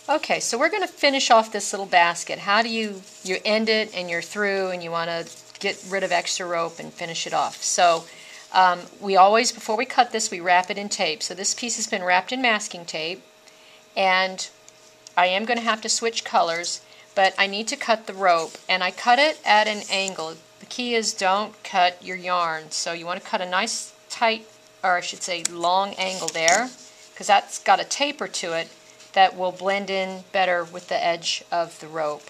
Okay, so we're going to finish off this little basket. How do you end it and you're through and you want to get rid of extra rope and finish it off? So we always, before we cut this, we wrap it in tape. So this piece has been wrapped in masking tape, and I am going to have to switch colors, but I need to cut the rope, and I cut it at an angle. The key is don't cut your yarn. So you want to cut a nice tight, or I should say long angle there, because that's got a taper to it that will blend in better with the edge of the rope.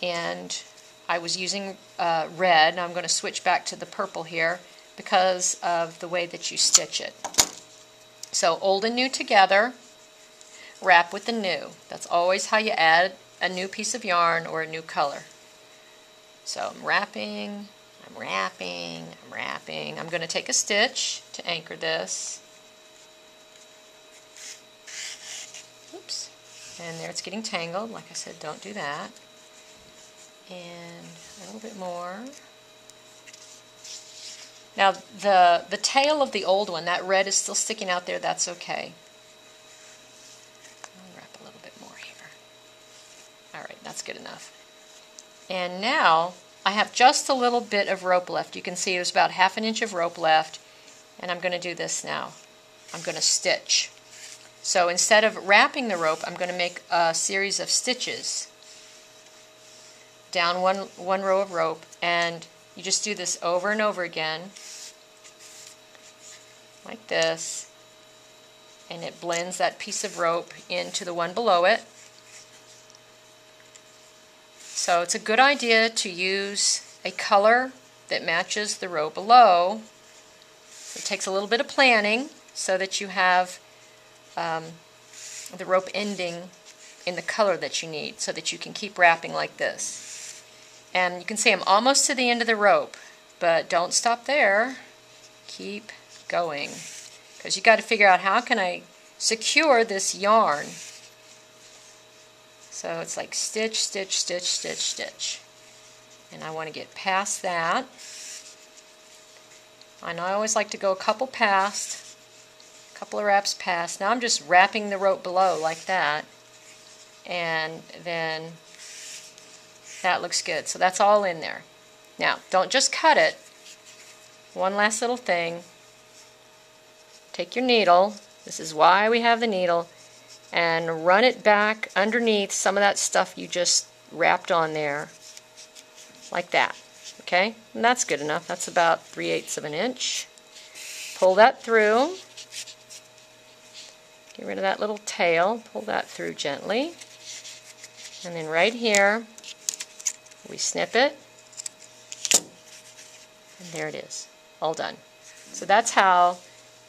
And I was using red. I'm going to switch back to the purple here because of the way that you stitch it. So old and new together, wrap with the new. That's always how you add a new piece of yarn or a new color. So I'm wrapping, I'm wrapping, I'm wrapping. I'm going to take a stitch to anchor this. Oops. And there it's getting tangled. Like I said, don't do that. And a little bit more. Now the tail of the old one, that red is still sticking out there. That's okay. I'll wrap a little bit more here. Alright, that's good enough. And now I have just a little bit of rope left. You can see there's about 1/2 inch of rope left. And I'm going to do this now. I'm going to stitch. So instead of wrapping the rope, I'm going to make a series of stitches down one row of rope, and you just do this over and over again like this, and it blends that piece of rope into the one below it. So it's a good idea to use a color that matches the row below. It takes a little bit of planning so that you have the rope ending in the color that you need, so that you can keep wrapping like this. And you can see I'm almost to the end of the rope, but don't stop there. Keep going, because you got to figure out how can I secure this yarn. So it's like stitch, stitch, stitch, stitch, stitch. And I want to get past that. And I always like to go a couple of wraps past. Now I'm just wrapping the rope below like that, and then that looks good. So that's all in there. Now don't just cut it. One last little thing. Take your needle, this is why we have the needle, and run it back underneath some of that stuff you just wrapped on there, like that. Okay, and that's good enough. That's about 3/8 of an inch. Pull that through. Get rid of that little tail. Pull that through gently. And then right here, we snip it. And there it is. All done. So that's how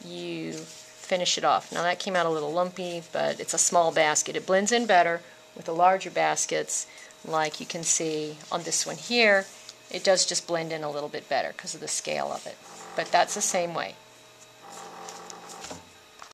you finish it off. Now that came out a little lumpy, but it's a small basket. It blends in better with the larger baskets, like you can see on this one here. It does just blend in a little bit better because of the scale of it. But that's the same way.